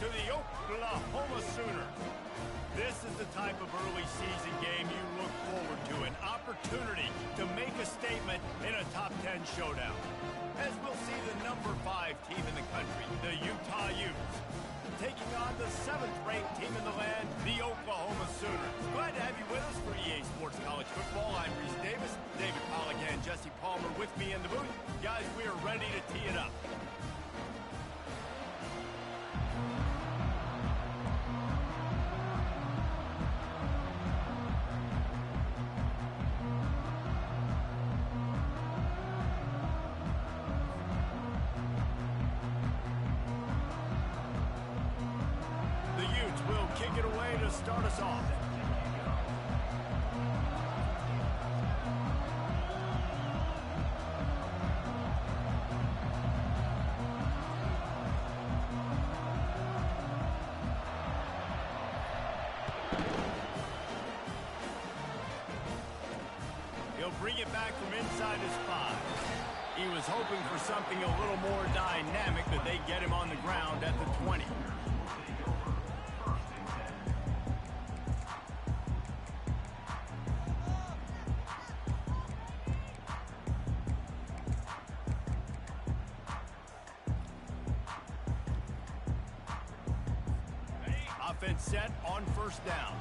to the Oklahoma Sooners. This is the type of early season game you look forward to, an opportunity to make a statement in a top 10 showdown. As we'll see the number 5 team in the country, the Utah Utes, taking on the 7th-ranked team in the land, the Oklahoma Sooners. Glad to have you with us for EA Sports College Football. I'm Reese Davis, David Pollack and Jesse Palmer with me in the booth. Guys, we are ready to tee it up. Start us off. He'll bring it back from inside his 5. He was hoping for something a little more dynamic, but they get him on the ground at the 20. Offense set on first down.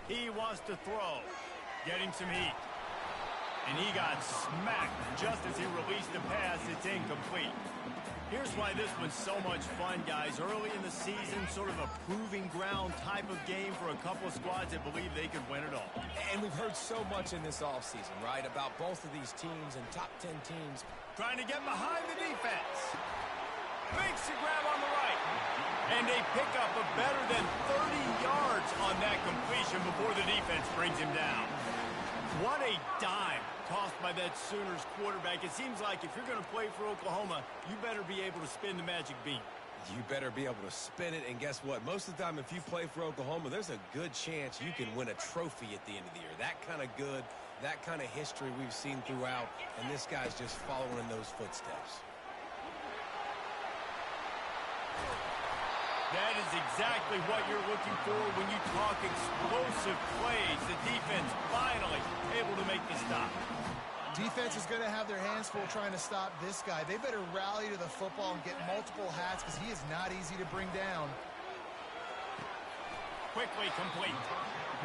He wants to throw. Getting some heat. And he got smacked just as he released the pass. It's incomplete. Here's why this one's so much fun, guys. Early in the season, sort of a proving ground type of game for a couple of squads that believe they could win it all. And we've heard so much in this offseason, right, about both of these teams and top 10 teams. Trying to get behind the defense. Makes the grab on the right. And they pick up a better than 30 yards on that completion before the defense brings him down. What a dime tossed by that Sooners quarterback. It seems like if you're going to play for Oklahoma, you better be able to spin the magic bean. You better be able to spin it, and guess what? Most of the time, if you play for Oklahoma, there's a good chance you can win a trophy at the end of the year. That kind of good, that kind of history we've seen throughout, and this guy's just following in those footsteps. That is exactly what you're looking for when you talk explosive plays. The defense finally able to make the stop. Defense is going to have their hands full trying to stop this guy. They better rally to the football and get multiple hats because he is not easy to bring down. Quickly complete.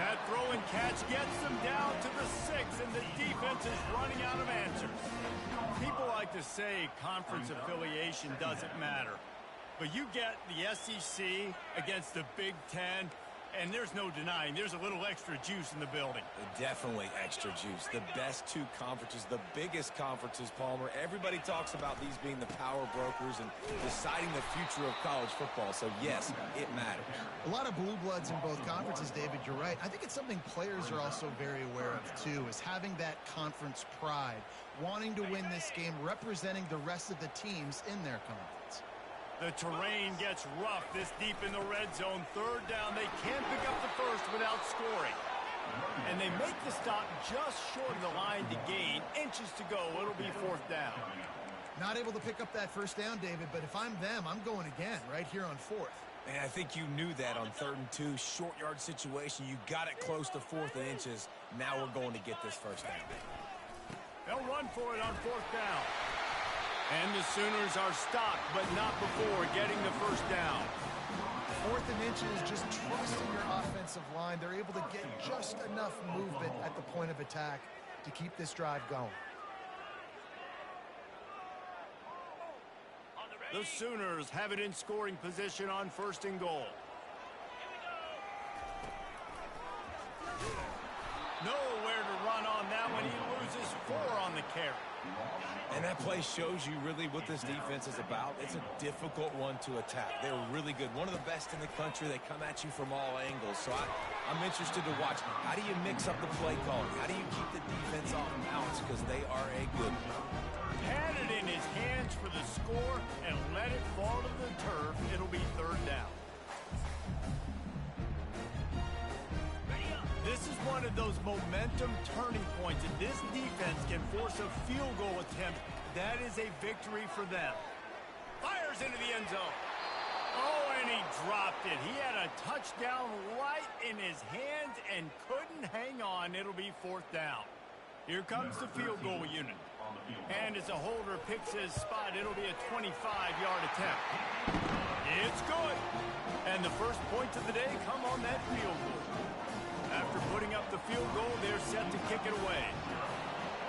That throw and catch gets them down to the 6, and the defense is running out of answers. People like to say conference affiliation doesn't matter. But you get the SEC against the Big Ten, and there's no denying there's a little extra juice in the building. Definitely extra juice. The best 2 conferences, the biggest conferences, Palmer. Everybody talks about these being the power brokers and deciding the future of college football. So, yes, it matters. A lot of blue bloods in both conferences, David. You're right. I think it's something players are also very aware of, too, is having that conference pride, wanting to win this game, representing the rest of the teams in their conference. The terrain gets rough this deep in the red zone. 3rd down. They can't pick up the first without scoring. And they make the stop just short of the line to gain. Inches to go. It'll be 4th down. Not able to pick up that first down, David, but if I'm them, I'm going again right here on 4th. And I think you knew that on 3rd and 2, short yard situation. You got it close to 4th and inches. Now we're going to get this first down. They'll run for it on 4th down. And the Sooners are stopped, but not before getting the first down. 4th and inches, just trusting your offensive line. They're able to get just enough movement at the point of attack to keep this drive going. The Sooners have it in scoring position on 1st and goal. Nowhere to run on that one. He loses 4 on the carry. And that play shows you really what this defense is about. It's a difficult one to attack. They're really good. One of the best in the country. They come at you from all angles. So I'm interested to watch. How do you mix up the play calling? How do you keep the defense off balance? Because they are a good one. Had it in his hands for the score and let it fall to the turf. It'll be 3rd down. This is one of those momentum turning points. If this defense can force a field goal attempt, that is a victory for them. Fires into the end zone. Oh, and he dropped it. He had a touchdown right in his hands and couldn't hang on. It'll be 4th down. Here comes the field goal unit. And as a holder picks his spot, it'll be a 25-yard attempt. It's good. And the first points of the day come on that field goal. After putting up the field goal, they're set to kick it away.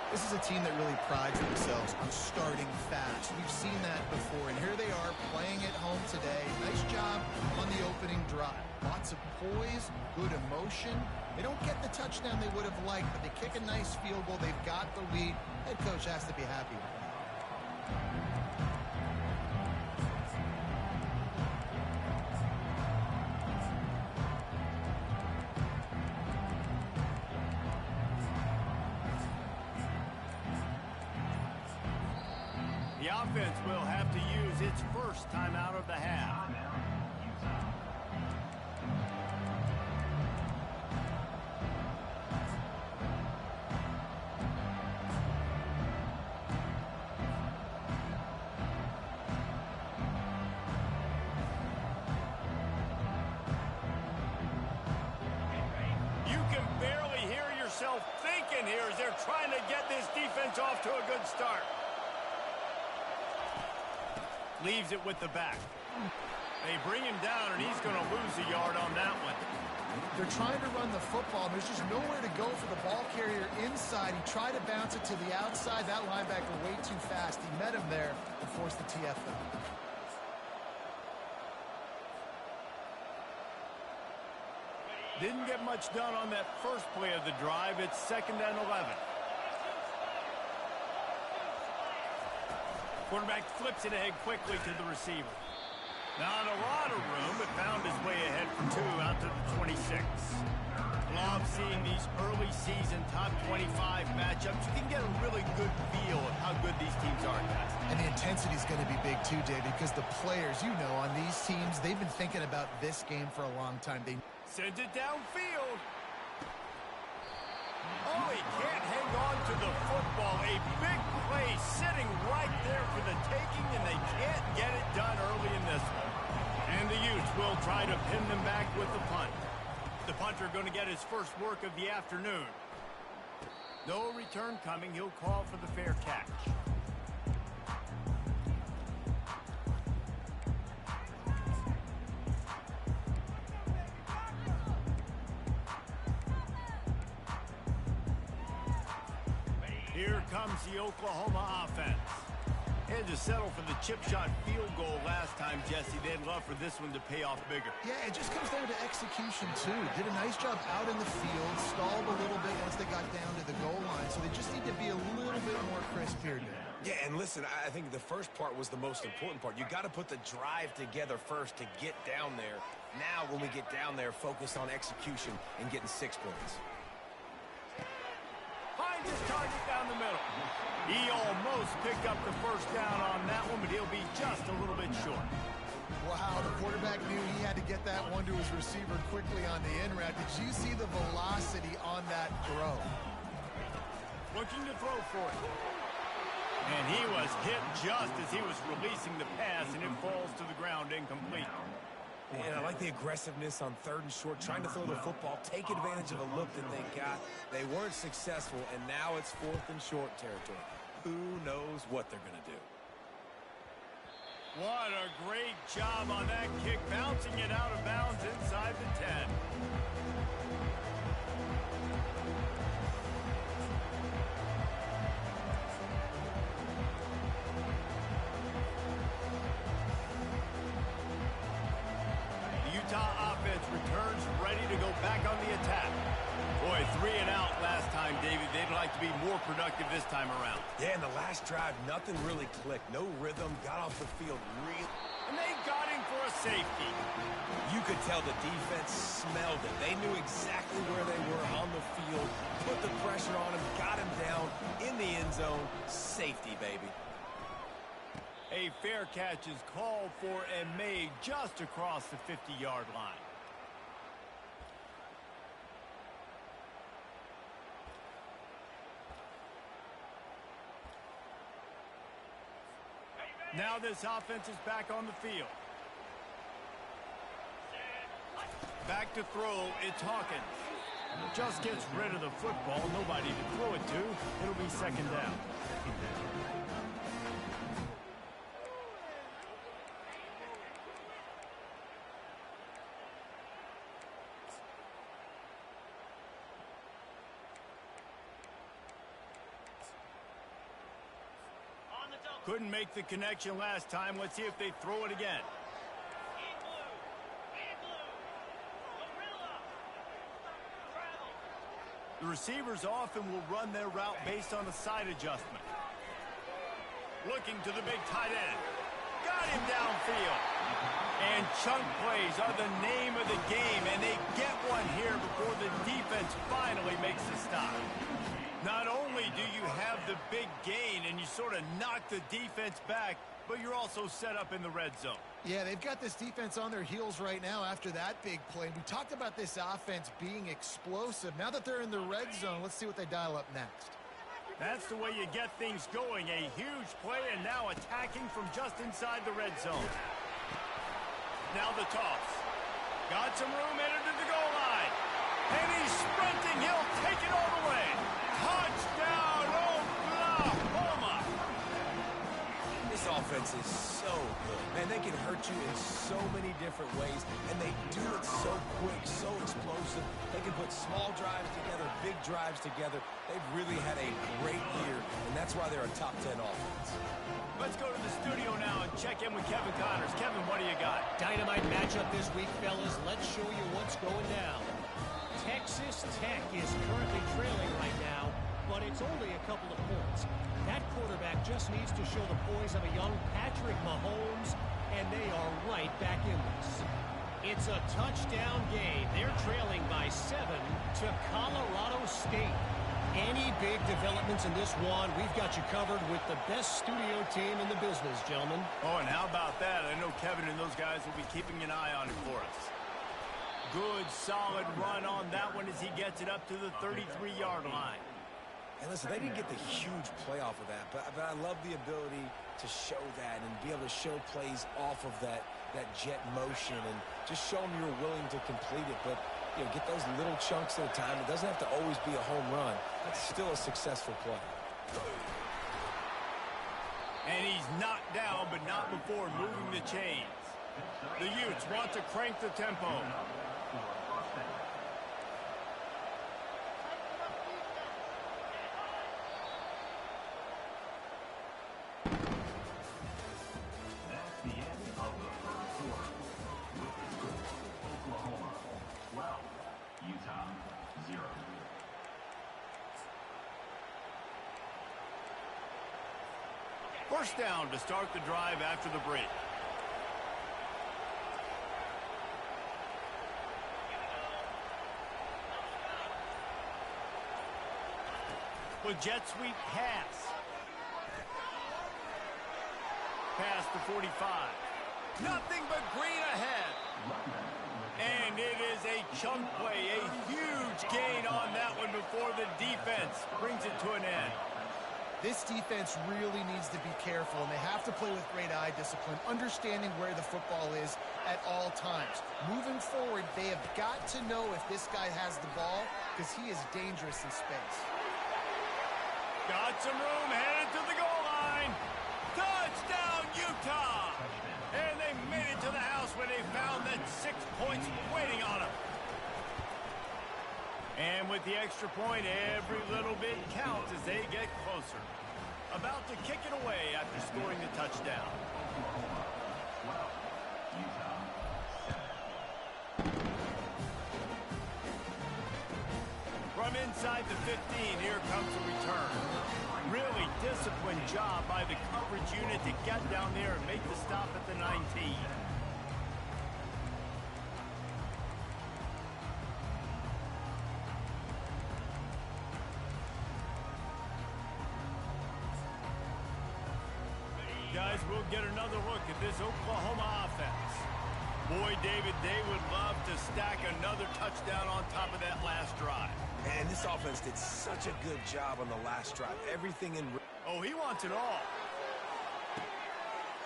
This is a team that really prides themselves on starting fast. We've seen that before, and here they are playing at home today. Nice job on the opening drive. Lots of poise, good emotion. They don't get the touchdown they would have liked, but they kick a nice field goal. They've got the lead. Head coach has to be happy with that. The offense will have to use its first timeout of the half. You can barely hear yourself thinking here as they're trying to get this defense off to a good start. Leaves it with the back. They bring him down, and he's going to lose a yard on that one. They're trying to run the football. There's just nowhere to go for the ball carrier inside. He tried to bounce it to the outside. That linebacker way too fast. He met him there and forced the TFL. Didn't get much done on that first play of the drive. It's 2nd and 11. Quarterback flips it ahead quickly to the receiver. Not a lot of room, but found his way ahead for 2 out to the 26. Love seeing these early season top 25 matchups. You can get a really good feel of how good these teams are, guys. And the intensity is going to be big too, Dave, because the players, you know, on these teams, they've been thinking about this game for a long time. They sends it downfield. Oh, he can't hang on to the football. A big play sitting right there for the taking, and they can't get it done early in this one. And the Utes will try to pin them back with the punt. The punter going to get his first work of the afternoon. No return coming. He'll call for the fair catch. Here comes the Oklahoma offense. Had to settle for the chip shot field goal last time, Jesse. They'd love for this one to pay off bigger. Yeah, it just comes down to execution, too. Did a nice job out in the field, stalled a little bit once they got down to the goal line, so they just need to be a little bit more crisp here today. Yeah, and listen, I think the first part was the most important part. You got to put the drive together first to get down there. Now, when we get down there, focus on execution and getting 6 points. Finds his target down the middle. He almost picked up the first down on that one, but he'll be just a little bit short. Wow, the quarterback knew he had to get that one to his receiver quickly on the in route. Did you see the velocity on that throw? Looking to throw for it. And he was hit just as he was releasing the pass, and it falls to the ground incomplete. And I like the aggressiveness on 3rd and short, trying to throw the football, take advantage of a look that they got. They weren't successful, and now it's 4th and short territory. Who knows what they're going to do? What a great job on that kick, bouncing it out of bounds inside the 10. Utah offense returns ready to go back on the attack. Boy, 3 and out last time, David. They'd like to be more productive this time around. Yeah, in the last drive, nothing really clicked. No rhythm, got off the field real. And they got him for a safety. You could tell the defense smelled it. They knew exactly where they were on the field, put the pressure on him, got him down in the end zone. Safety, baby. A fair catch is called for and made just across the 50-yard line. Now this offense is back on the field. Back to throw, it's Hawkins. Just gets rid of the football. Nobody to throw it to. It'll be second down. Couldn't make the connection last time. Let's see if they throw it again. The receivers often will run their route based on a side adjustment. Looking to the big tight end. Got him downfield. And chunk plays are the name of the game, and they get one here before the defense finally makes the stop. Not only do you have the big gain and you sort of knock the defense back, but you're also set up in the red zone. Yeah, they've got this defense on their heels right now after that big play. We talked about this offense being explosive. Now that they're in the red zone, let's see what they dial up next. That's the way you get things going. A huge play and now attacking from just inside the red zone. Now the toss. Got some room headed to the goal line. And he's sprinting. He'll take it all the way. Touchdown, Oklahoma! This offense is so good. Man, they can hurt you in so many different ways, and they do it so quick, so explosive. They can put small drives together, big drives together. They've really had a great year, and that's why they're a top 10 offense. Let's go to the studio now and check in with Kevin Connors. Kevin, what do you got? Dynamite matchup this week, fellas. Let's show you what's going down. Texas Tech is currently trailing right now, but it's only a couple of points. That quarterback just needs to show the poise of a young Patrick Mahomes, and they are right back in this. It's a touchdown game. They're trailing by 7 to Colorado State. Any big developments in this one, we've got you covered with the best studio team in the business, gentlemen. Oh, and how about that? I know Kevin and those guys will be keeping an eye on it for us. Good, solid run on that one as he gets it up to the 33-yard line. And listen, they didn't get the huge play off of that, but I love the ability to show that and be able to show plays off of that jet motion and just show them you're willing to complete it. But, you know, get those little chunks at a time. It doesn't have to always be a home run. That's still a successful play. And he's knocked down, but not before moving the chains. The Utes want to crank the tempo. First down to start the drive after the break. With jet sweep pass. Pass to 45. Nothing but green ahead. And it is a chunk play, a huge gain on that one before the defense brings it to an end. This defense really needs to be careful, and they have to play with great eye discipline, understanding where the football is at all times. Moving forward, they have got to know if this guy has the ball, because he is dangerous in space. Got some room, headed to the goal line. Touchdown, Utah! And they made it to the house when they found that 6 points waiting on them. And with the extra point, every little bit counts as they get closer. About to kick it away after scoring the touchdown. From inside the 15, here comes the return. Really disciplined job by the coverage unit to get down there and make the stop at the 19. Guys, we'll get another look at this Oklahoma offense. Boy, David, they would love to stack another touchdown on top of that last drive. And this offense did such a good job on the last drive. Everything in... Oh, he wants it all.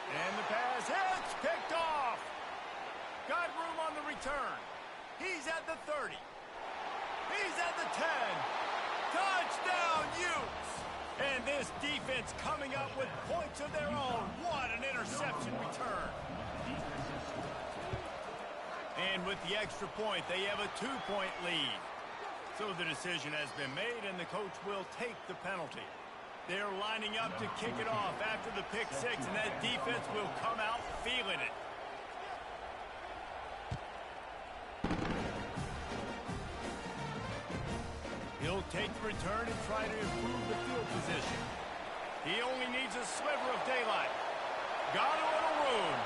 And the pass hits, picked off. Got room on the return. He's at the 30. He's at the 10. Touchdown, Utes! And this defense coming up with points of their own. What an interception return. And with the extra point, they have a 2-point lead. So the decision has been made, and the coach will take the penalty. They're lining up to kick it off after the pick six, and that defense will come out feeling it. He'll take the return and try to improve the field position. He only needs a sliver of daylight. Got a little room.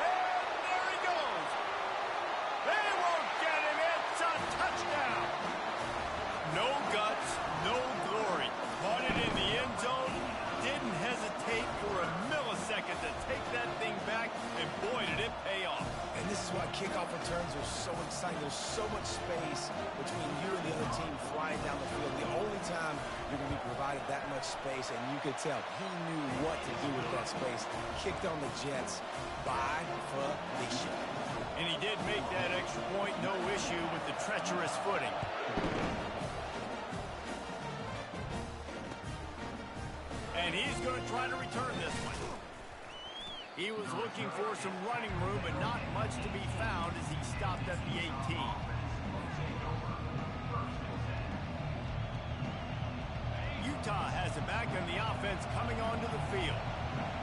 And there he goes. They won't get him. It's a touchdown. No guts, no glory. Caught it in the end zone. Didn't hesitate for a millisecond to take that thing back, and boy, did it pay off. And this is why kickoff returns are so exciting. There's so much space between you and the other team flying down the field. The only time you're going to be provided that much space, and you could tell he knew what to do with that space. Kicked on the Jets by definition. And he did make that extra point, no issue with the treacherous footing. And he's going to try to return this one. He was looking for some running room, but not much to be found as he stopped at the 18. Utah has it back on the offense coming onto the field.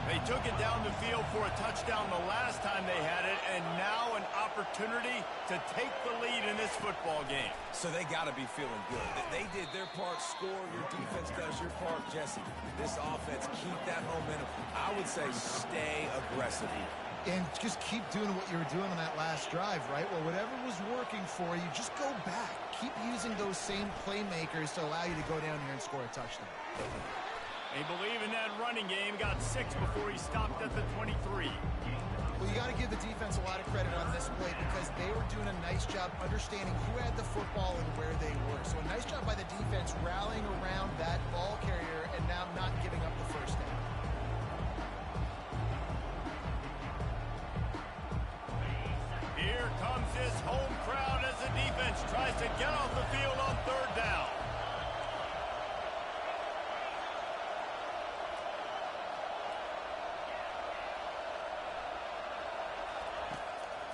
They took it down the field for a touchdown the last time they had it, and now an opportunity to take the lead in this football game. So they got to be feeling good. They did their part, score. Your defense does your part, Jesse. This offense, keep that momentum. I would say stay aggressive. And just keep doing what you were doing on that last drive, right? Well, whatever was working for you, just go back. Keep using those same playmakers to allow you to go down here and score a touchdown. They believe in that running game. Got 6 before he stopped at the 23. Well, you got to give the defense a lot of credit on this play because they were doing a nice job understanding who had the football and where they were. So a nice job by the defense rallying around that ball carrier and now not giving up the first down. Here comes this home crowd as the defense tries to get off the field on 3rd down.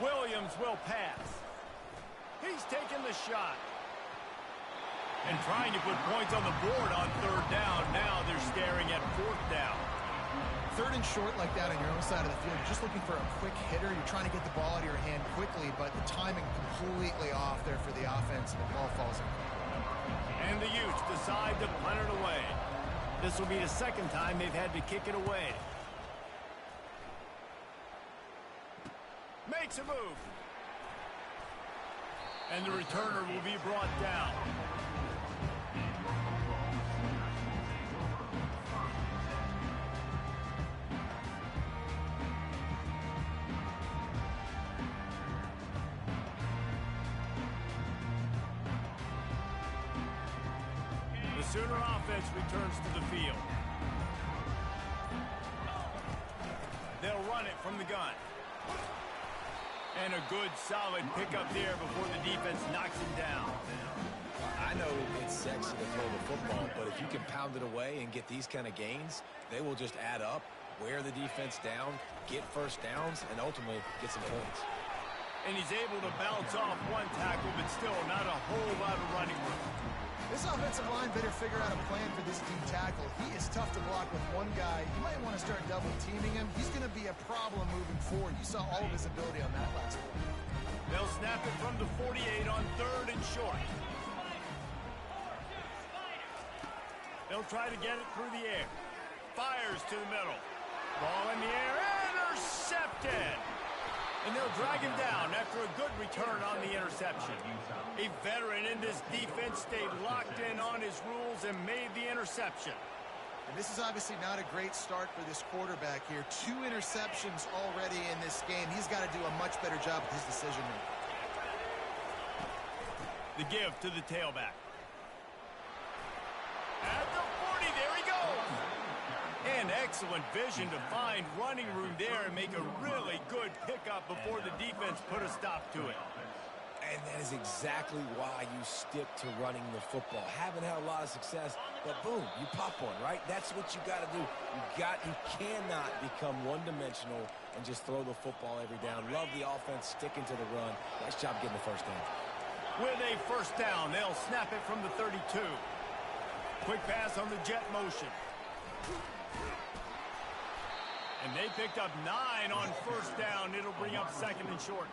Williams will pass. He's taking the shot. And trying to put points on the board on 3rd down. Now they're staring at 4th down. 3rd and short like that on your own side of the field. You're just looking for a quick hitter. You're trying to get the ball out of your hand quickly, but the timing completely off there for the offense, and the ball falls in. And the Utes decide to punt it away. This will be the 2nd time they've had to kick it away. Makes a move. And the returner will be brought down. The Sooner offense returns to the field. They'll run it from the gun. And a good, solid pickup there before the defense knocks him down. I know it's sexy to throw the football, but if you can pound it away and get these kind of gains, they will just add up, wear the defense down, get first downs, and ultimately get some points. And he's able to bounce off one tackle, but still not a whole lot of running room. This offensive line better figure out a plan for this D tackle. He is tough to block with one guy. You might want to start double teaming him. He's going to be a problem moving forward. You saw all of his ability on that last one. They'll snap it from the 48 on 3rd and short. They'll try to get it through the air. Fires to the middle. Ball in the air, intercepted. And they'll drag him down after a good return on the interception. A veteran in this defense stayed locked in on his rules and made the interception. And this is obviously not a great start for this quarterback here. 2 interceptions already in this game. He's got to do a much better job with his decision-making. The give to the tailback. At the 40, there he goes. And excellent vision to find running room there and make a really good pickup before the defense put a stop to it. And that is exactly why you stick to running the football. Haven't had a lot of success, but boom, you pop one, right? That's what you got to do. You cannot become one-dimensional and just throw the football every down. Love the offense sticking to the run. Nice job getting the first down. With a first down, they'll snap it from the 32. Quick pass on the jet motion. And they picked up 9 on first down. It'll bring up second and short.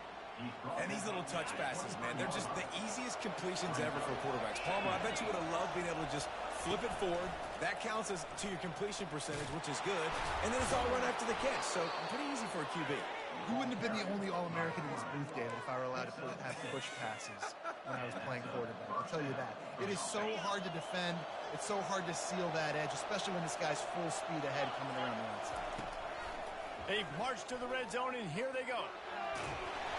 And these little touch passes, man, they're just the easiest completions ever for quarterbacks. Palmer, I bet you would have loved being able to just flip it forward. That counts as to your completion percentage, which is good. And then it's all run after the catch. So pretty easy for a QB. You wouldn't have been the only All-American in this booth, David, if I were allowed to have push passes when I was playing quarterback. I'll tell you that. It is so hard to defend. It's so hard to seal that edge, especially when this guy's full speed ahead coming around the outside. They've marched to the red zone, and here they go.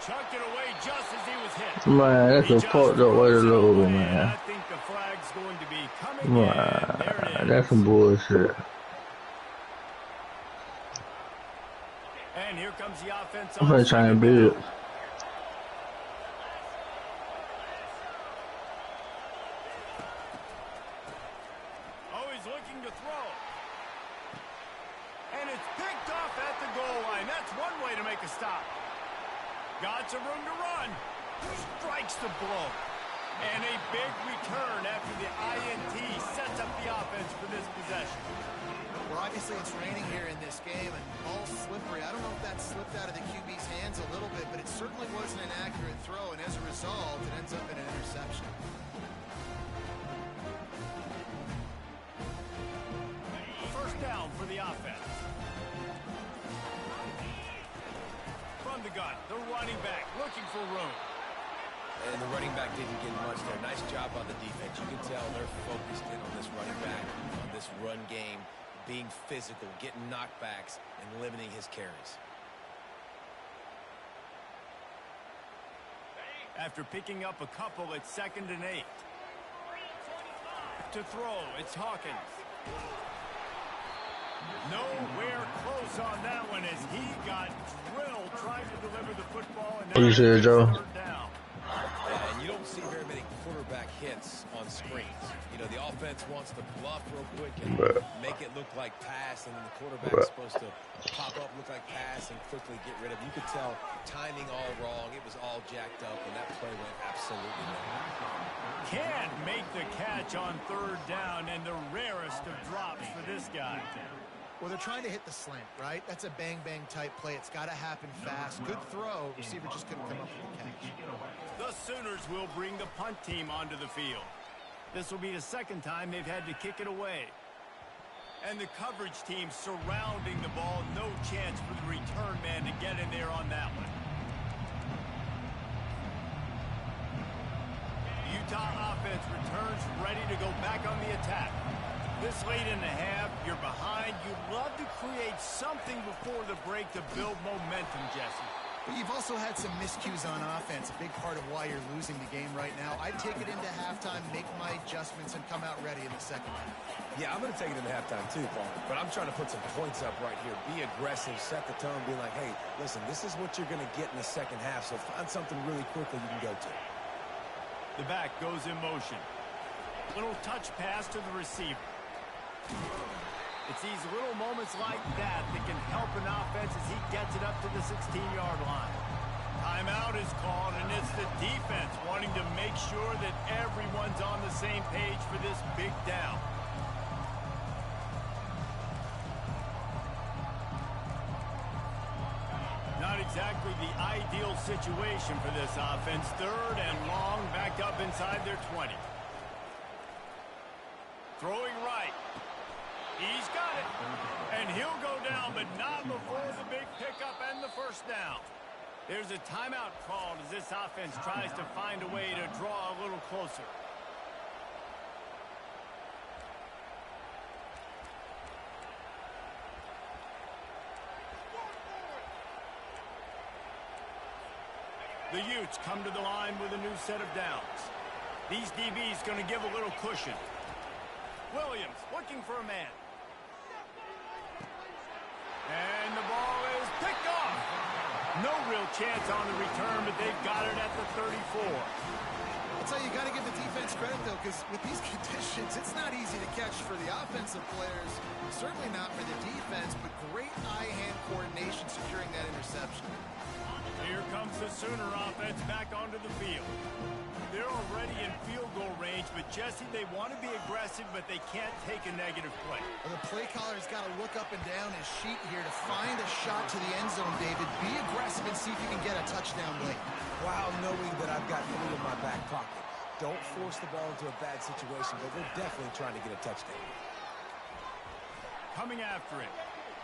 Chucked it away just as he was hit. Man, that's a fucked up way to lose, man. I think the flag's going to be coming in. There it is. That's some bullshit. And here comes the offense. I'm gonna try and beat it. Oh, he's looking to throw. And it's picked off at the goal line. That's one way to make a stop. Got some room to run. Strikes the blow. And a big return after the INT sets up the offense for this possession. Well, obviously it's raining here in this game, and ball's slippery. I don't know if that slipped out of the QB's hands a little bit, but it certainly wasn't an accurate throw, and as a result, it ends up in an interception. First down for the offense. From the gun, the running back looking for room. And the running back didn't get much there. Nice job on the defense. You can tell they're focused in on this running back, on this run game, being physical, getting knockbacks, and limiting his carries. After picking up a couple, it's 2nd and 8. To throw, it's Hawkins. Nowhere close on that one as he got drilled trying to deliver the football. And What you said, Joe? down. And you don't see very many quarterback hits on screens. You know, the offense wants to bluff real quick and make it look like pass, and then the quarterback's supposed to pop up, look like pass, and quickly get rid of it. You could tell timing all wrong. It was all jacked up, and that play went absolutely nowhere. Can't make the catch on 3rd down, and the rarest of drops for this guy. Well, they're trying to hit the slant, right? That's a bang-bang type play. It's got to happen fast. Good throw. Receiver just couldn't come up with the catch. The Sooners will bring the punt team onto the field. This will be the 2nd time they've had to kick it away. And the coverage team surrounding the ball. No chance for the return man to get in there on that one. Utah offense returns ready to go back on the attack. This late in the half, you're behind. You'd love to create something before the break to build momentum, Jesse. But you've also had some miscues on offense, a big part of why you're losing the game right now. I'd take it into halftime, make my adjustments, and come out ready in the 2nd half. Yeah, I'm going to take it into halftime too, Paul. But I'm trying to put some points up right here. Be aggressive, set the tone, be like, hey, listen, this is what you're going to get in the 2nd half, so find something really quickly you can go to. The back goes in motion. Little touch pass to the receiver. It's these little moments like that can help an offense as he gets it up to the 16-yard line. Timeout is called, and it's the defense wanting to make sure that everyone's on the same page for this big down. Not exactly the ideal situation for this offense. 3rd and long, backed up inside their 20. Throwing right. He's got it. And he'll go down, but not before the big pickup and the first down. There's a timeout called as this offense tries to find a way to draw a little closer. The Utes come to the line with a new set of downs. These DBs going to give a little cushion. Williams looking for a man. And the ball is picked off. No real chance on the return, but they've got it at the 34. I'll tell you, you got to give the defense credit, though, because with these conditions, it's not easy to catch for the offensive players. Certainly not for the defense, but great eye-hand coordination securing that interception. Here comes the Sooner offense back onto the field. They're already in field goal range, but Jesse, they want to be aggressive, but they can't take a negative play. Well, the play caller's got to look up and down his sheet here to find a shot to the end zone, David. Be aggressive and see if you can get a touchdown late. While knowing that I've got three in my back pocket. Don't force the ball into a bad situation, but they're definitely trying to get a touchdown. Coming after it.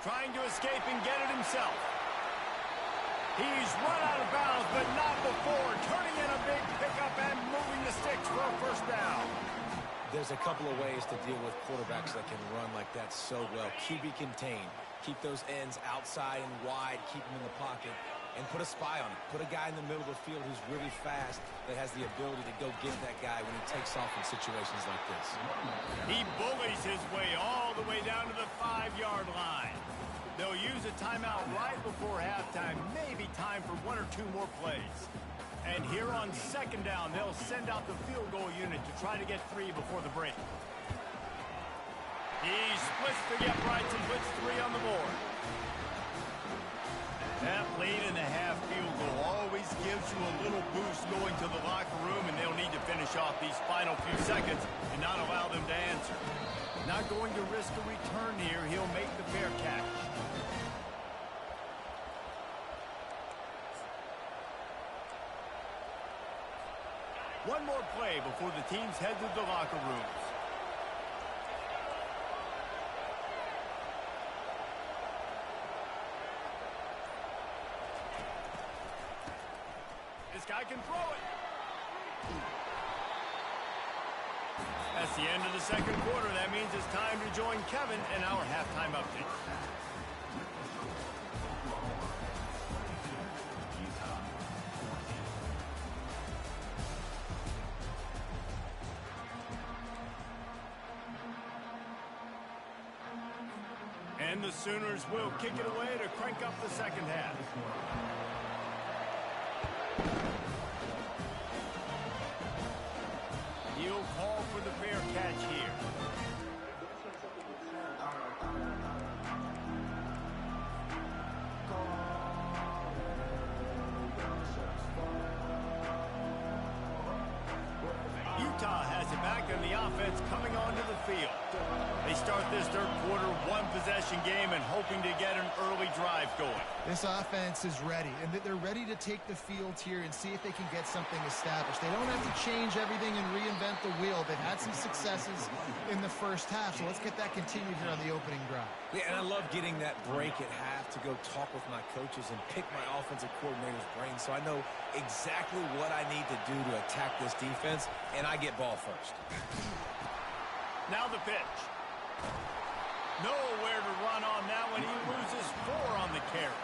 Trying to escape and get it himself. He's run out of bounds, but not before. Turning in a big pickup and moving the sticks for a first down. There's a couple of ways to deal with quarterbacks that can run like that so well. QB contained. Keep those ends outside and wide. Keep them in the pocket. And put a spy on it. Put a guy in the middle of the field who's really fast that has the ability to go get that guy when he takes off in situations like this. He bullies his way all the way down to the 5-yard line. They'll use a timeout right before halftime. Maybe time for one or two more plays. And here on second down, they'll send out the field goal unit to try to get 3 before the break. He splits the uprights and puts 3 on the board. That late-in-the-half field goal always gives you a little boost going to the locker room, and they'll need to finish off these final few seconds and not allow them to answer. Not going to risk a return here. He'll make the fair catch. One more play before the teams head to the locker rooms. This guy can throw it. That's the end of the second quarter. That means it's time to join Kevin in our halftime update. And the Sooners will kick it away to crank up the second half. He'll call for the fair catch here. Utah has it back, and the offense coming onto the field. They start this third quarter one-possession game and hoping to get an early drive going. This offense is ready, and they're ready to take the field here and see if they can get something established. They don't have to change everything and reinvent the wheel. They've had some successes in the first half, so let's get that continued here on the opening drive. Yeah, and I love getting that break at half to go talk with my coaches and pick my offensive coordinator's brain so I know exactly what I need to do to attack this defense, and I get ball first. Now the pitch. Nowhere to run on that one. He loses 4 on the carry.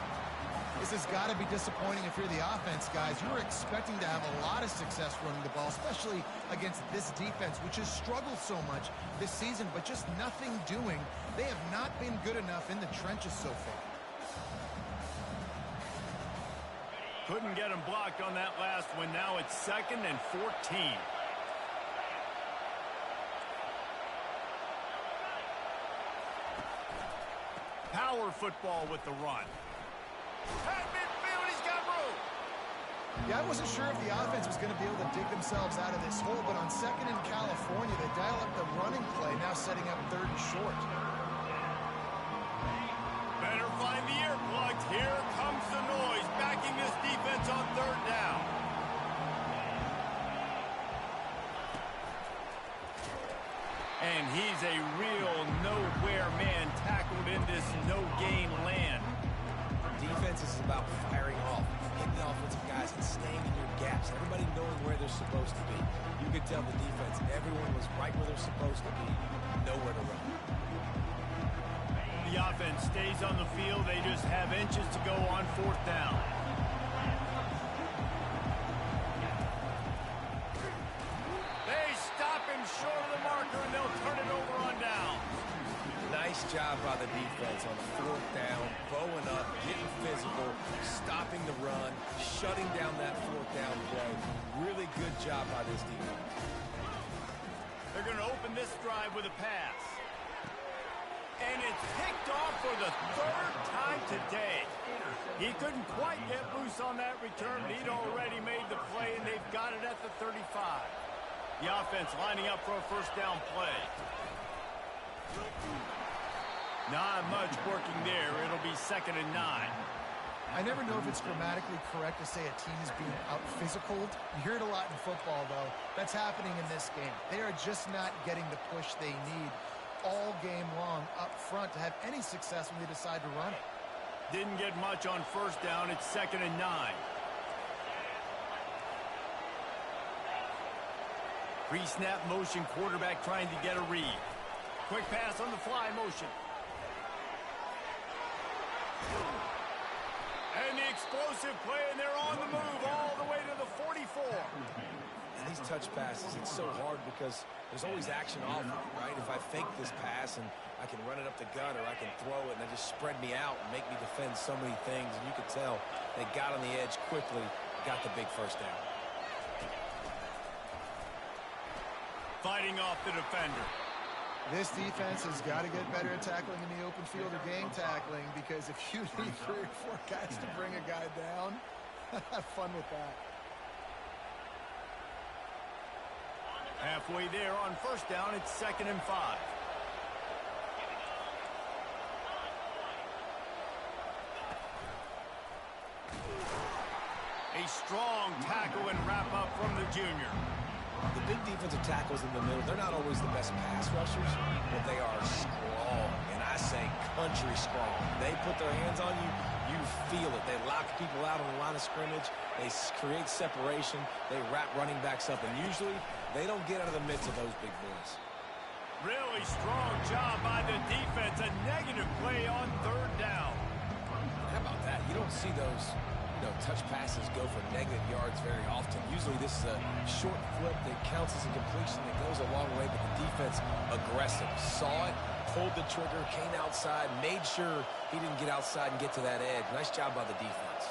This has got to be disappointing if you're the offense, guys. You were expecting to have a lot of success running the ball, especially against this defense, which has struggled so much this season, but just nothing doing. They have not been good enough in the trenches so far. Couldn't get him blocked on that last one. Now it's 2nd and 14. Power football with the run. At midfield, he's got room. Yeah, I wasn't sure if the offense was going to be able to dig themselves out of this hole, but on 2nd in California, they dial up the running play, now setting up 3rd and short. Better find the earplugs. Here comes the noise, backing this defense on 3rd down. And he's a real nowhere man tackled in this no-gain land. Defense is about firing off, hitting the offensive guys and staying in your gaps. Everybody knowing where they're supposed to be. You could tell the defense, everyone was right where they're supposed to be, nowhere to run. The offense stays on the field. They just have inches to go on 4th down. They stop him short of the marker, and they'll turn it over on down. Nice job by the defense on 4th down, bowing up, getting physical, stopping the run, shutting down that 4th down play. Really good job by this defense. They're going to open this drive with a pass. And it's picked off for the 3rd time today. He couldn't quite get loose on that return, but he'd already made the play, and they've got it at the 35. The offense lining up for a 1st down play. Not much working there. It'll be 2nd and 9. I never know if it's grammatically correct to say a team is being out-physicaled. You hear it a lot in football, though. That's happening in this game. They are just not getting the push they need all game long up front to have any success when they decide to run it. Didn't get much on 1st down. It's 2nd and 9. Pre-snap motion, quarterback trying to get a read. Quick pass on the fly motion. And the explosive play, and they're on the move all the way to the 44. And these touch passes, it's so hard because there's always action off of it, right? If I fake this pass and I can run it up the gut or I can throw it and they just spread me out and make me defend so many things, and you could tell they got on the edge quickly, got the big 1st down. Fighting off the defender. This defense has got to get better at tackling in the open field or game tackling, because if you need 3 or 4 guys to bring a guy down, have fun with that. Halfway there on 1st down, it's 2nd and 5. A strong tackle and wrap up from the junior. The big defensive tackles in the middle, they're not always the best pass rushers, but they are strong, and I say country strong. They put their hands on you, you feel it. They lock people out on the line of scrimmage. They create separation. They wrap running backs up, and usually they don't get out of the midst of those big boys. Really strong job by the defense. A negative play on 3rd down. How about that? You don't see those touch passes go for negative yards very often. Usually this is a short flip that counts as a completion that goes a long way, but the defense aggressive. Saw it, pulled the trigger, came outside, made sure he didn't get outside and get to that edge. Nice job by the defense.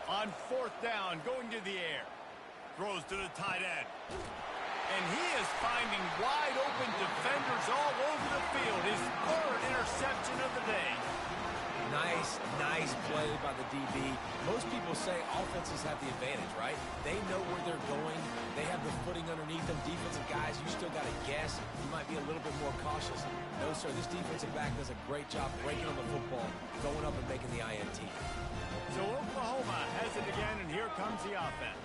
On 4th down, going to the air. Throws to the tight end. And he is finding wide open defenders all over the field. His 3rd interception of the day. Nice play by the DB. Most people say offenses have the advantage, right? They know where they're going. They have the footing underneath them. Defensive guys, you still got to guess. You might be a little bit more cautious. No, sir, this defensive back does a great job breaking on the football, going up and making the INT. So Oklahoma has it again, and here comes the offense.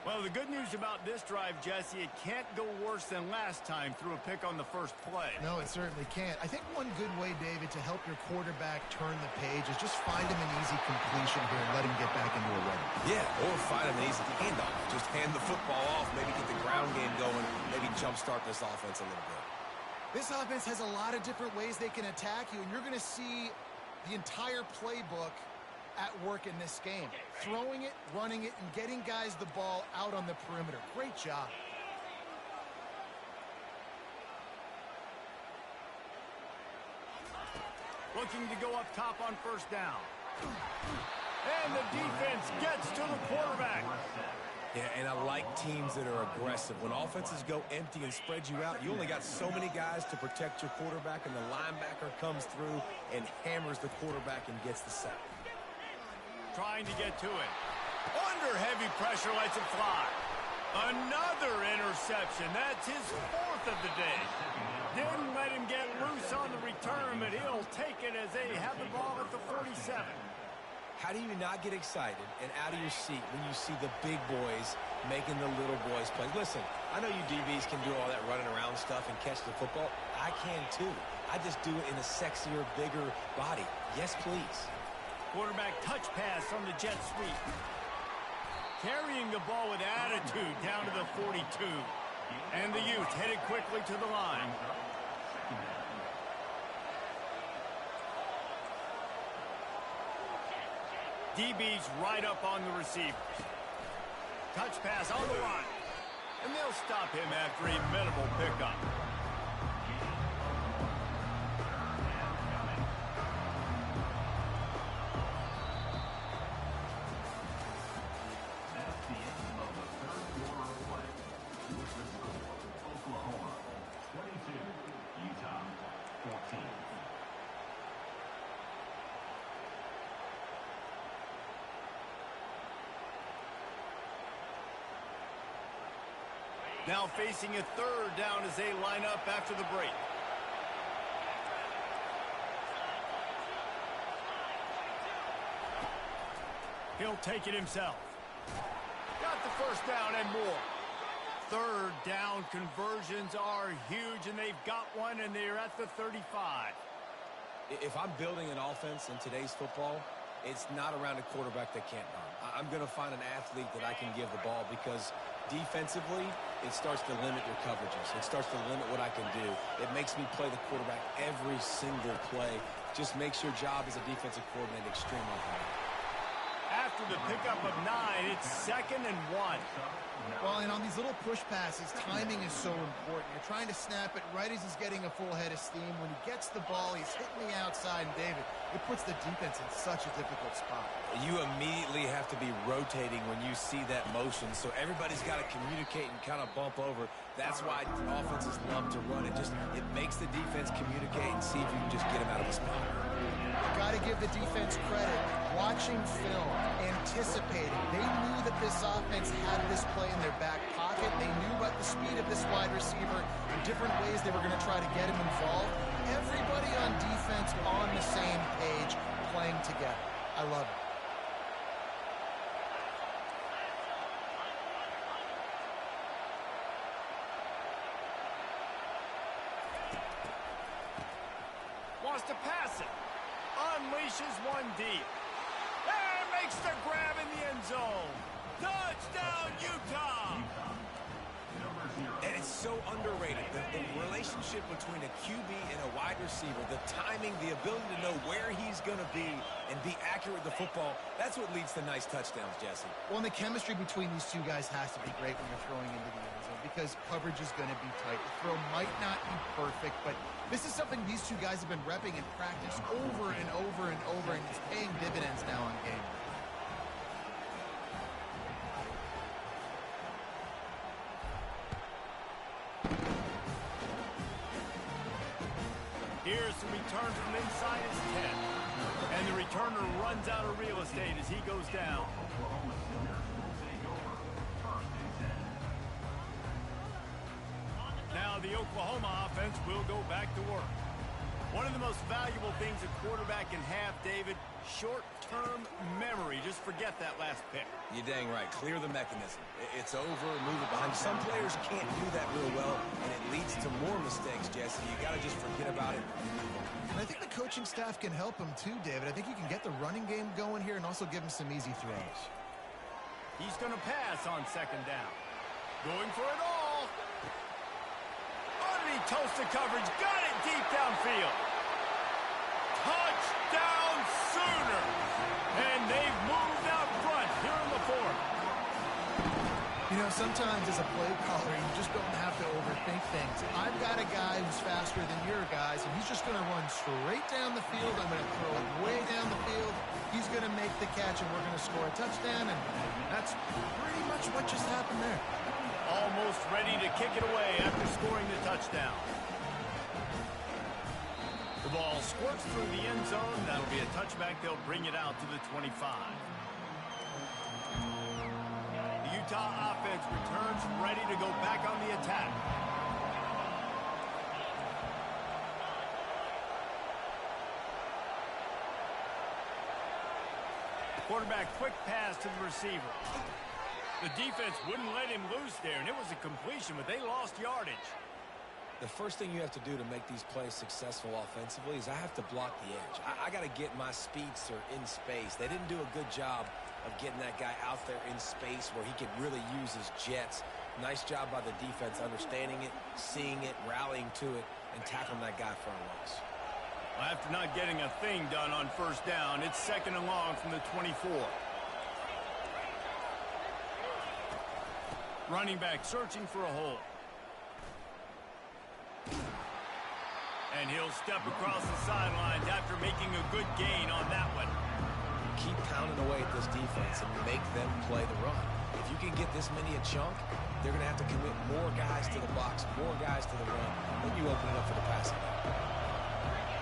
Well, the good news about this drive, Jesse, it can't go worse than last time through a pick on the 1st play. No, it certainly can't. I think one good way, David, to help your quarterback turn the page is just find him an easy completion here and let him get back into a rhythm. Yeah, or find him an easy handoff. Just hand the football off, maybe get the ground game going, maybe jumpstart this offense a little bit. This offense has a lot of different ways they can attack you, and you're going to see the entire playbook at work in this game. Throwing it, running it, and getting guys the ball out on the perimeter. Great job. Looking to go up top on 1st down. And the defense gets to the quarterback. Yeah, and I like teams that are aggressive. When offenses go empty and spread you out, you only got so many guys to protect your quarterback, and the linebacker comes through and hammers the quarterback and gets the sack. Trying to get to it. Under heavy pressure, lets it fly. Another interception. That's his 4th of the day. Didn't let him get loose on the return, but he'll take it as they have the ball at the 47. How do you not get excited and out of your seat when you see the big boys making the little boys play? Listen, I know you DBs can do all that running around stuff and catch the football. I can too. I just do it in a sexier, bigger body. Yes, please. Quarterback touch pass on the jet sweep. Carrying the ball with attitude down to the 42. And the Utes headed quickly to the line. DB's right up on the receivers. Touch pass on the line. And they'll stop him after a minimal pickup. Now facing a third down as they line up after the break. He'll take it himself. Got the first down and more. Third down conversions are huge, and they've got one, and they're at the 35. If I'm building an offense in today's football, it's not around a quarterback that can't run. I'm going to find an athlete that I can give the ball because defensively, it starts to limit your coverages. It starts to limit what I can do. It makes me play the quarterback every single play. Just makes your job as a defensive coordinator extremely hard. After the pickup of 9, it's 2nd and 1. Well, and on these little push passes, timing is so important. You're trying to snap it right as he's getting a full head of steam. When he gets the ball, he's hitting the outside, and David, it puts the defense in such a difficult spot. You immediately have to be rotating when you see that motion, so everybody's got to communicate and kind of bump over. That's why offenses love to run it. It makes the defense communicate and see if you can just get him out of the spot. Got to give the defense credit. Watching film, anticipating. They knew that this offense had this play in their back pocket. They knew about the speed of this wide receiver and different ways they were going to try to get him involved. Everybody on defense on the same page, playing together. I love it. Wants to pass it. Unleashes one deep. And makes the grab in the end zone. Touchdown, Utah! And it's so underrated. The relationship between a QB and a wide receiver, the timing, the ability to know where he's going to be and be accurate with the football, that's what leads to nice touchdowns, Jesse. Well, and the chemistry between these two guys has to be great when you're throwing into the end zone because coverage is going to be tight. The throw might not be perfect, but this is something these two guys have been repping in practice over and over and over, and it's paying dividends now on game day. Here's the return from inside his 10. And the returner runs out of real estate as he goes down. Now the Oklahoma offense will go back to work. One of the most valuable things a quarterback can have, David, short-term memory. Just forget that last pick. You're dang right. Clear the mechanism. It's over, move it behind. Some players can't do that real well, and it leads to more mistakes, Jesse. You got to just forget about it and move on. And I think the coaching staff can help him too, David. I think you can get the running game going here and also give him some easy throws. He's going to pass on 2nd down. Going for it all. Underneath toasted coverage. Got it deep downfield. Touchdown Sooners. And they've moved out front here in the 4th. You know, sometimes as a play caller, you just don't have to overthink things. I've got a guy who's faster than your guys, and he's just going to run straight down the field. I'm going to throw it way down the field. He's going to make the catch, and we're going to score a touchdown, and that's pretty much what just happened there. Almost ready to kick it away after scoring the touchdown. The ball squirts through the end zone. That'll be a touchback. They'll bring it out to the 25. The Utah offense returns ready to go back on the attack. Quarterback quick pass to the receiver. The defense wouldn't let him loose there, and it was a completion, but they lost yardage. The first thing you have to do to make these plays successful offensively is I have to block the edge. I got to get my speedster in space. They didn't do a good job of getting that guy out there in space where he could really use his jets. Nice job by the defense understanding it, seeing it, rallying to it, and tackling that guy for a loss. Well, after not getting a thing done on first down, it's 2nd and long from the 24. Running back searching for a hole. And he'll step across the sidelines after making a good gain on that one. Keep pounding away at this defense and make them play the run. If you can get this many a chunk, they're going to have to commit more guys to the box, more guys to the run. Then you open it up for the passing.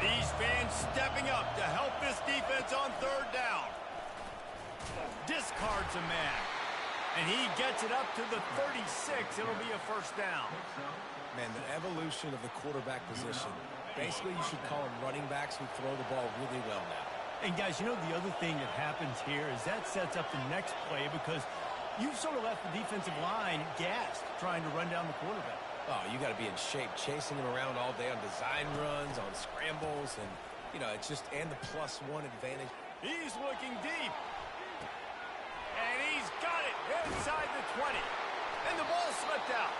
These fans stepping up to help this defense on 3rd down. Discards a man. And he gets it up to the 36. It'll be a 1st down. Man, the evolution of the quarterback position. Basically, you should call them running backs who throw the ball really well now. And, guys, you know the other thing that happens here is that sets up the next play because you've sort of left the defensive line gassed trying to run down the quarterback. Oh, you got to be in shape, chasing him around all day on design runs, on scrambles, and, you know, it's just, and the +1 advantage. He's looking deep. And he's got it inside the 20. And the ball slipped out.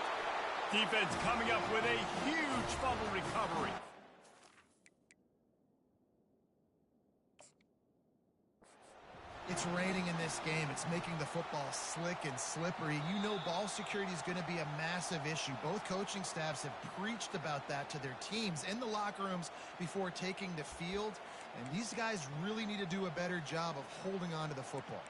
Defense coming up with a huge fumble recovery. It's raining in this game. It's making the football slick and slippery. You know ball security is going to be a massive issue. Both coaching staffs have preached about that to their teams in the locker rooms before taking the field. And these guys really need to do a better job of holding on to the football.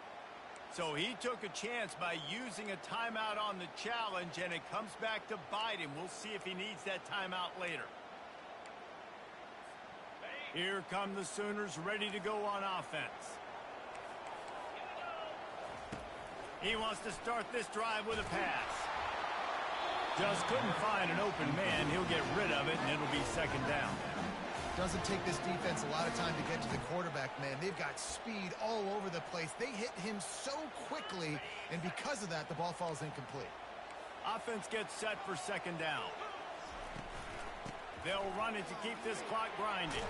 So he took a chance by using a timeout on the challenge, and it comes back to bite him. We'll see if he needs that timeout later. Here come the Sooners ready to go on offense. He wants to start this drive with a pass. Just couldn't find an open man. He'll get rid of it, and it'll be 2nd down. Doesn't take this defense a lot of time to get to the quarterback, man. They've got speed all over the place. They hit him so quickly, and because of that, the ball falls incomplete. Offense gets set for 2nd down. They'll run it to keep this clock grinding.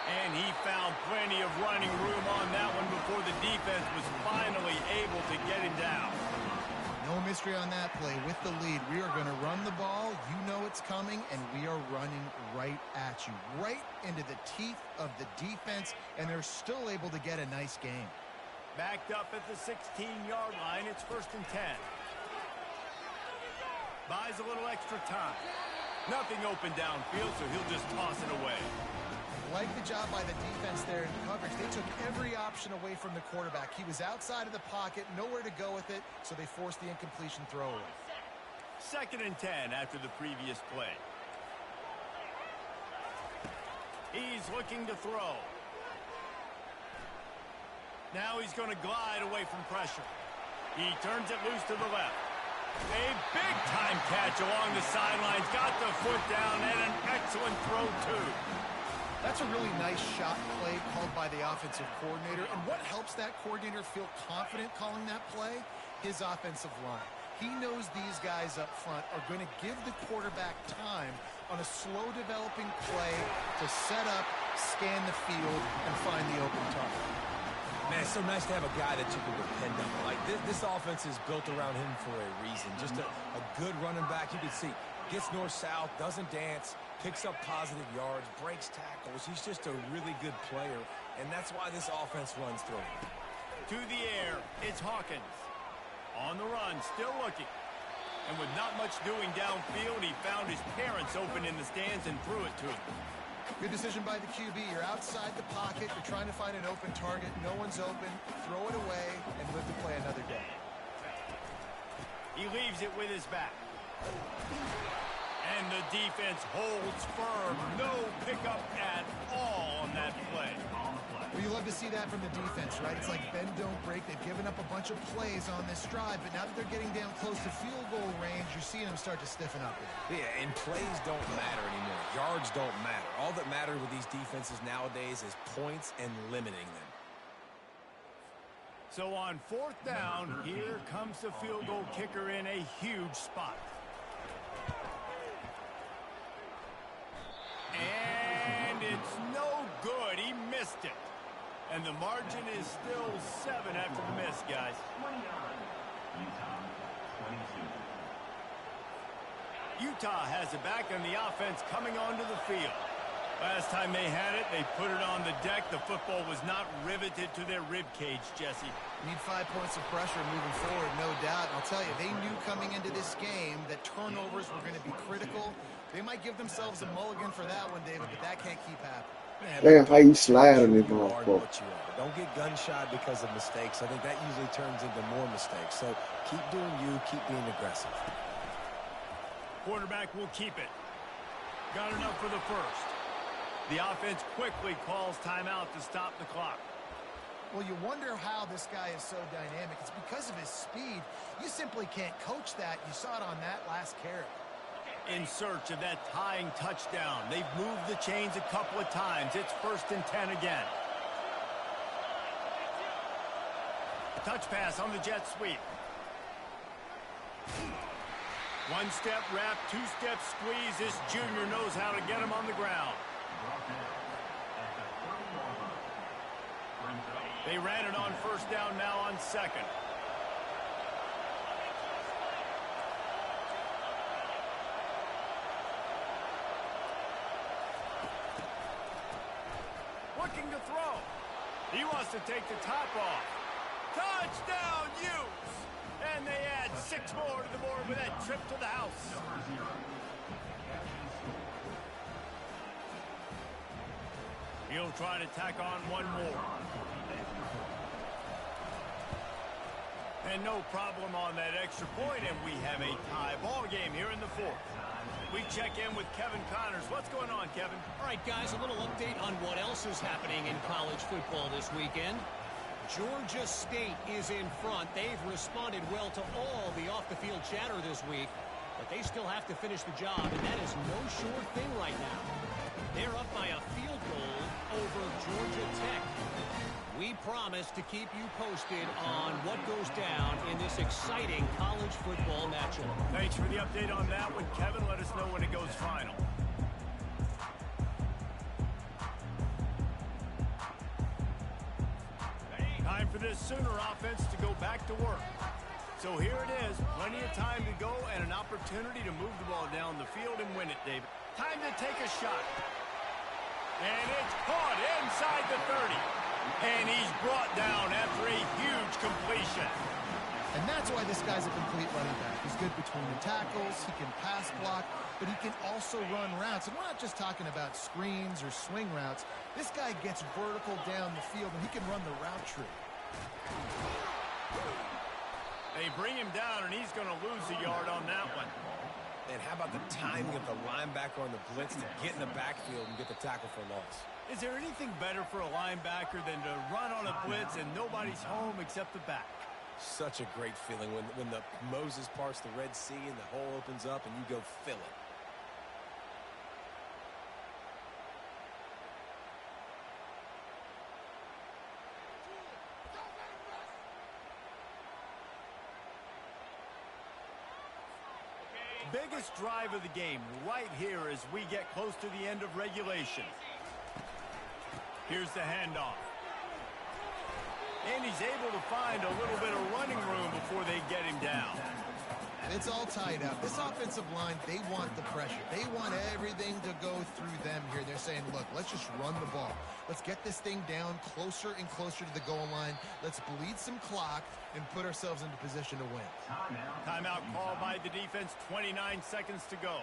And he found plenty of running room on that one before the defense was finally able to get him down. No mystery on that play. With the lead, we are going to run the ball. You know it's coming, and we are running right at you, right into the teeth of the defense, and they're still able to get a nice game. Backed up at the 16-yard line. It's 1st and 10. Buys a little extra time. Nothing open downfield, so he'll just toss it away. Like the job by the defense there in coverage. They took every option away from the quarterback. He was outside of the pocket, nowhere to go with it, so they forced the incompletion throw away. 2nd and 10 after the previous play. He's looking to throw. Now he's going to glide away from pressure. He turns it loose to the left. A big-time catch along the sidelines. Got the foot down and an excellent throw, too. That's a really nice shot play called by the offensive coordinator. And what helps that coordinator feel confident calling that play? His offensive line. He knows these guys up front are going to give the quarterback time on a slow-developing play to set up, scan the field, and find the open target. Man, it's so nice to have a guy that you can depend on. Like, this offense is built around him for a reason. Just a good running back. You can see, gets north-south, doesn't dance, picks up positive yards, breaks tackles. He's just a really good player, and that's why this offense runs through him. To the air, it's Hawkins. On the run, still looking. And with not much doing downfield, he found his parents open in the stands and threw it to him. Good decision by the QB. You're outside the pocket. You're trying to find an open target. No one's open. Throw it away and live to play another day. He leaves it with his back. And the defense holds firm. No pickup at all on that play. Well, you love to see that from the defense, right? It's like bend, don't break. They've given up a bunch of plays on this drive, but now that they're getting down close to field goal range, you're seeing them start to stiffen up. Yeah, and plays don't matter anymore. Yards don't matter. All that matters with these defenses nowadays is points and limiting them. So on 4th down, here comes the field goal kicker in a huge spot. And it's no good. He missed it. And the margin is still 7 after the miss, guys. Utah has it back on the offense coming onto the field. Last time they had it, they put it on the deck. The football was not riveted to their rib cage, Jesse. Need 5 points of pressure moving forward, no doubt. And I'll tell you, they knew coming into this game that turnovers were going to be critical. They might give themselves a mulligan for that one, David, but that can't keep happening. Damn, how you slide on this motherfucker. Don't get gun-shy because of mistakes. I think that usually turns into more mistakes. So keep doing you, keep being aggressive. Quarterback will keep it. Got enough for the first. The offense quickly calls timeout to stop the clock. Well, you wonder how this guy is so dynamic. It's because of his speed. You simply can't coach that. You saw it on that last carry. In search of that tying touchdown. They've moved the chains a couple of times. It's 1st and 10 again. Touch pass on the jet sweep. 1-step wrap, 2-step squeeze. This junior knows how to get him on the ground. They ran it on 1st down, now on 2nd. Looking to throw. He wants to take the top off. Touchdown, Utes! And they add 6 more to the board with that trip to the house. He'll try to tack on one more. And no problem on that extra point, and we have a tie ball game here in the 4th. We check in with Kevin Connors. What's going on, Kevin? All right, guys, a little update on what else is happening in college football this weekend. Georgia State is in front. They've responded well to all the off-the-field chatter this week, but they still have to finish the job, and that is no sure thing right now. They're up by a field goal over Georgia Tech. We promise to keep you posted on what goes down in this exciting college football matchup. Thanks for the update on that one, Kevin. Let us know when it goes final. Time for this Sooner offense to go back to work. So here it is. Plenty of time to go and an opportunity to move the ball down the field and win it, David. Time to take a shot. And it's caught inside the 30. And he's brought down after a huge completion. And that's why this guy's a complete running back. He's good between the tackles, he can pass block, but he can also run routes. And we're not just talking about screens or swing routes. This guy gets vertical down the field, and he can run the route tree. They bring him down, and he's going to lose a yard on that one. And how about the timing of the linebacker on the blitz to get in the backfield and get the tackle for loss? Is there anything better for a linebacker than to run on a blitz and nobody's home except the back? Such a great feeling when the Moses parts the Red Sea and the hole opens up and you go fill it. Biggest drive of the game right here as we get close to the end of regulation. Here's the handoff. And he's able to find a little bit of running room before they get him down. It's all tied up. This offensive line, they want the pressure. They want everything to go through them here. They're saying, look, let's just run the ball. Let's get this thing down closer and closer to the goal line. Let's bleed some clock and put ourselves into position to win. Timeout called by the defense, 29 seconds to go.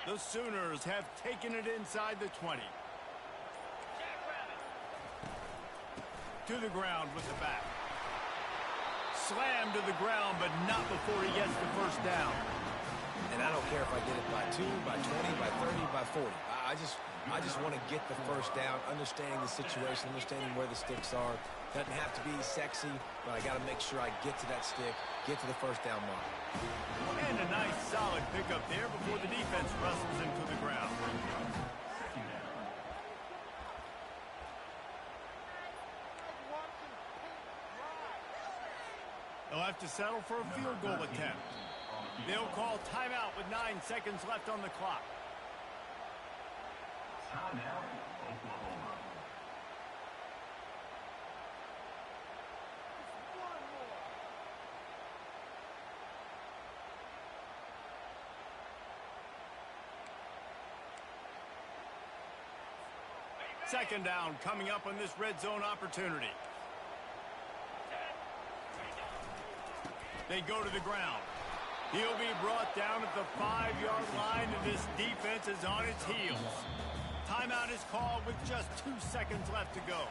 The Sooners have taken it inside the 20. To the ground with the back. Slammed to the ground, but not before he gets the first down. And I don't care if I get it by 2, by 20, by 30, by 40. I just want to get the first down, understanding the situation, understanding where the sticks are. Doesn't have to be sexy, but I got to make sure I get to that stick, get to the first down mark. And a nice solid pickup there before the defense wrestles him to the ground. left to settle for a field goal attempt. They'll call timeout with 9 seconds left on the clock. Timeout, Oklahoma. Second down coming up on this red zone opportunity. They go to the ground. He'll be brought down at the 5-yard line, and this defense is on its heels. Timeout is called with just 2 seconds left to go.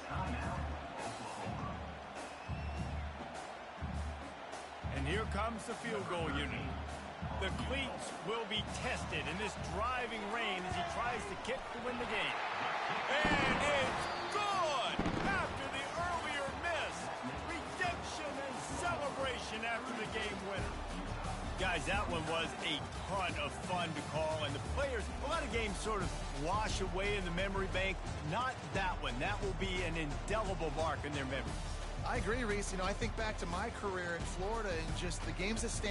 Timeout, Oklahoma. And here comes the field goal unit. The cleats will be tested in this driving rain as he tries to kick to win the game. And it's good! After the earlier miss. Redemption and celebration after the game winner. Guys, that one was a ton of fun to call, and the players, a lot of games sort of wash away in the memory bank. Not that one. That will be an indelible mark in their memory. I agree, Reese. I think back to my career in Florida and just the games that stand